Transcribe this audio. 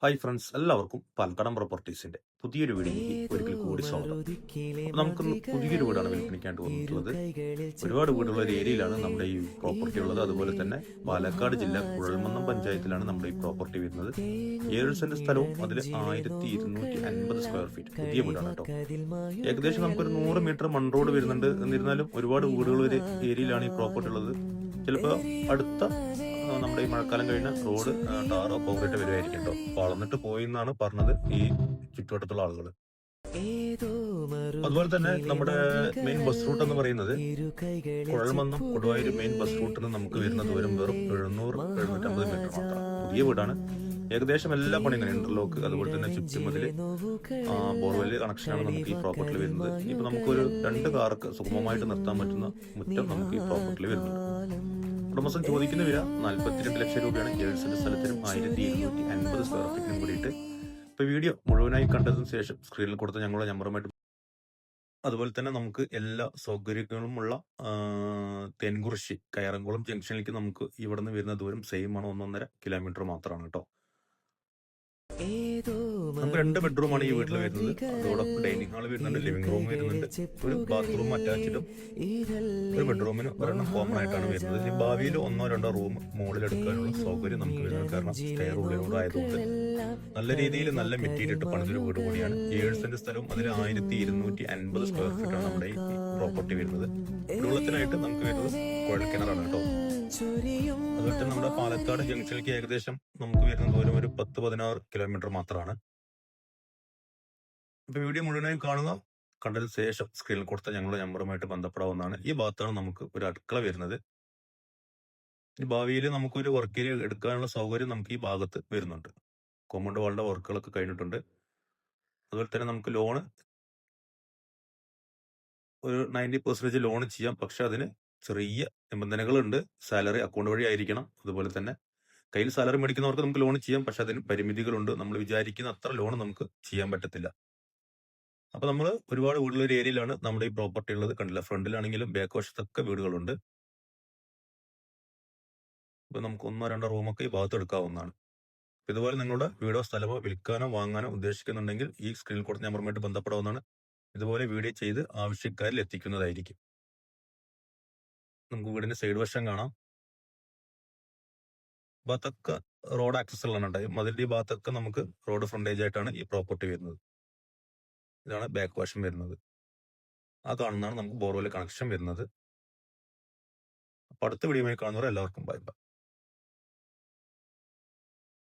Hi friends, എല്ലാവർക്കും പാൽക്കടം പ്രോപ്പർട്ടീസിന്റെ പുതിയൊരു വീഡിയോയിലേക്ക് ഒരിക്കൽ കൂടി സ്വാഗതം. അപ്പോൾ നമുക്കിന്ന് പുതിയൊരു വീടാണ് വിൽപ്പനയ്ക്കായിട്ട് വന്നിട്ടുള്ളത്. ഒരുപാട് വീടുള്ള ഒരു ഏരിയയിലാണ് നമ്മുടെ ഈ പ്രോപ്പർട്ടി ഉള്ളത്. അതുപോലെ തന്നെ പാലക്കാട് ജില്ല കുഴൽമന്നം പഞ്ചായത്തിലാണ് നമ്മുടെ ഈ പ്രോപ്പർട്ടി വരുന്നത്. 7 സെന്റ് സ്ഥലവും അതിൽ 1250 സ്ക്വയർ ഫീറ്റ് പുതിയ വീടാണ് കേട്ടോ. ഏകദേശം നമുക്കൊരു 100 മീറ്റർ മൺ റോഡ് വരുന്നുണ്ട്. എന്നിരുന്നാലും ഒരുപാട് വീടുകൾ ഒരു ഏരിയയിലാണ് ഈ പ്രോപ്പർട്ടി ഉള്ളത്. ചിലപ്പോൾ അടുത്ത നമ്മുടെ ഈ മഴക്കാലം കഴിഞ്ഞ റോഡ് ടാറോ കോൺക്രീറ്റ് വരുമായിരിക്കും കേട്ടോ. അപ്പൊ അളന്നിട്ട് പോയി എന്നാണ് പറഞ്ഞത് ഈ ചുറ്റുവട്ടത്തുള്ള ആളുകൾ. അതുപോലെ തന്നെ നമ്മുടെ മെയിൻ ബസ് റൂട്ട് എന്ന് പറയുന്നത് കുഴൽമന്നം കൊടുവായൂർ മെയിൻ ബസ് റൂട്ടിൽ നിന്ന് നമുക്ക് വരുന്ന ദൂരം വെറും 750 മീറ്റർ മാത്രം. പുതിയ വീടാണ്. ഏകദേശം എല്ലാ പണികളും ഇന്റർലോക്ക്, അതുപോലെ തന്നെ ചുറ്റുമതിൽ ബോർവെല് കണക്ഷനാണ് നമുക്ക് ഈ പ്രോപ്പർട്ടിയിൽ വരുന്നത്. ഇപ്പൊ നമുക്കൊരു 2 കാർക്ക് സുഗമമായിട്ട് നിർത്താൻ പറ്റുന്ന മുറ്റം നമുക്ക് ഈ പ്രോപ്പർട്ടിയിൽ വരുന്നുണ്ട്. ഉടമസ്ഥൻ ചോദിക്കുന്ന വില 42 ലക്ഷം രൂപയാണ്. 7 സെന്റ് സ്ഥലത്തിനും 1250 സ്ക്വയർ ഫീറ്റിനും കൂടിയിട്ട്. ഇപ്പൊ വീഡിയോ മുഴുവനായി കണ്ടതിന് ശേഷം സ്ക്രീനിൽ കൊടുത്ത ഞങ്ങളുടെ നമ്പറുമായിട്ട്, അതുപോലെ തന്നെ നമുക്ക് എല്ലാ സൗകര്യങ്ങളുമുള്ള തെൻകുറിശ്ശി കയറംകുളം ജംഗ്ഷനിലേക്ക് നമുക്ക് ഇവിടെ നിന്ന് വരുന്ന ദൂരം സെയിം ആണ്, 1.5 കിലോമീറ്റർ മാത്രമാണ് കേട്ടോ. നമുക്ക് 2 ബെഡ്റൂമാണ് ഈ വീട്ടിൽ വരുന്നത്. അതോടൊപ്പം ഡൈനിങ് ഹാൾ വരുന്നുണ്ട്, ലിവിംഗ് റൂം വരുന്നുണ്ട്, ഒരു ബാത്റൂം അറ്റാച്ച്ഡും ഒരു ബെഡ്റൂമിന് ഒരെണ്ണം കോമൺ ആയിട്ടാണ് വരുന്നത്. ഈ ഭാവിയിൽ 1-2 റൂം മുകളിൽ എടുക്കാനുള്ള സൗകര്യം നമുക്ക് വരുന്നത്. കാരണം സ്റ്റെയർ ഉള്ളിലൂടായതുകൊണ്ട് നല്ല രീതിയിൽ നല്ല മെറ്റീരിയൽ ഇട്ട് പണിതൊരു വീട് കൂടിയാണ്. 7 സെന്റ് സ്ഥലവും അതിൽ 1250 സ്ക്വയർ ഫീറ്റ് ആണ് നമ്മുടെ ഈ പ്രോപ്പർട്ടി വരുന്നത്. കുടിവെള്ളത്തിനായിട്ട് നമുക്ക് വരുന്നത് കുഴൽക്കിണറാണ് കേട്ടോ. അതുപോലെ തന്നെ നമ്മുടെ പാലക്കാട് ജംഗ്ഷനിലേക്ക് ഏകദേശം നമുക്ക് വരുന്ന ദൂരം ഒരു 10-16 കിലോമീറ്റർ മാത്രമാണ്. ഇപ്പൊ വീഡിയോ മുഴുവനായി കാണുക. കണ്ടതിന് ശേഷം സ്ക്രീനിൽ കൊടുത്ത ഞങ്ങളുടെ നമ്പറുമായിട്ട് ബന്ധപ്പെടാവുന്നതാണ്. ഈ ഭാഗത്താണ് നമുക്ക് ഒരു അടുക്കള വരുന്നത്. ഭാവിയിൽ നമുക്കൊരു വർക്ക് ഏരിയ എടുക്കാനുള്ള സൗകര്യം നമുക്ക് ഈ ഭാഗത്ത് വരുന്നുണ്ട്. കോമ്പൗണ്ട് വാളിന്റെ വർക്കുകളൊക്കെ കഴിഞ്ഞിട്ടുണ്ട്. അതുപോലെ തന്നെ നമുക്ക് ലോണ് ഒരു 90% ലോൺ ചെയ്യാം. പക്ഷെ അതിന് ചെറിയ നിബന്ധനകളുണ്ട്. സാലറി അക്കൗണ്ട് വഴി ആയിരിക്കണം. അതുപോലെ തന്നെ കയ്യിൽ സാലറി മേടിക്കുന്നവർക്ക് നമുക്ക് ലോൺ ചെയ്യാം. പക്ഷെ അതിന് പരിമിതികളുണ്ട്. നമ്മൾ വിചാരിക്കുന്ന അത്ര ലോൺ നമുക്ക് ചെയ്യാൻ പറ്റത്തില്ല. അപ്പൊ നമ്മൾ ഒരുപാട് വീടുള്ള ഒരു ഏരിയയിലാണ് നമ്മുടെ ഈ പ്രോപ്പർട്ടി ഉള്ളത്. കണ്ടില്ല, ഫ്രണ്ടിലാണെങ്കിലും ബാക്ക് വശത്തൊക്കെ വീടുകളുണ്ട്. ഇപ്പൊ നമുക്ക് 1-2 റൂമൊക്കെ ഈ ഭാഗത്ത് എടുക്കാവുന്നതാണ്. ഇതുപോലെ നിങ്ങളുടെ വീടോ സ്ഥലമോ വിൽക്കാനോ വാങ്ങാനോ ഉദ്ദേശിക്കുന്നുണ്ടെങ്കിൽ ഈ സ്ക്രീനിൽ കൊടുത്ത നമ്പറുമായിട്ട് ബന്ധപ്പെടാവുന്നതാണ്. ഇതുപോലെ വീഡിയോ ചെയ്ത് ആവശ്യക്കാരിൽ എത്തിക്കുന്നതായിരിക്കും. നമുക്ക് വീടിന്റെ സൈഡ് വശം കാണാം. ഭാഗത്തൊക്കെ റോഡ് ആക്സസ് ഉള്ളതാണ്. മതിലിന്റെ ഈ ഭാഗത്തൊക്കെ നമുക്ക് റോഡ് ഫ്രണ്ടേജ് ആയിട്ടാണ് ഈ പ്രോപ്പർട്ടി വരുന്നത്. ഇതാണ് ബാക്ക് വശം വരുന്നത്. ആ കാണുന്നതാണ് നമുക്ക് ബോർവെൽ കണക്ഷൻ വരുന്നത്. അപ്പൊ അടുത്ത വീഡിയോയിൽ കാണുന്നവർ എല്ലാവർക്കും ബൈ ബൈ.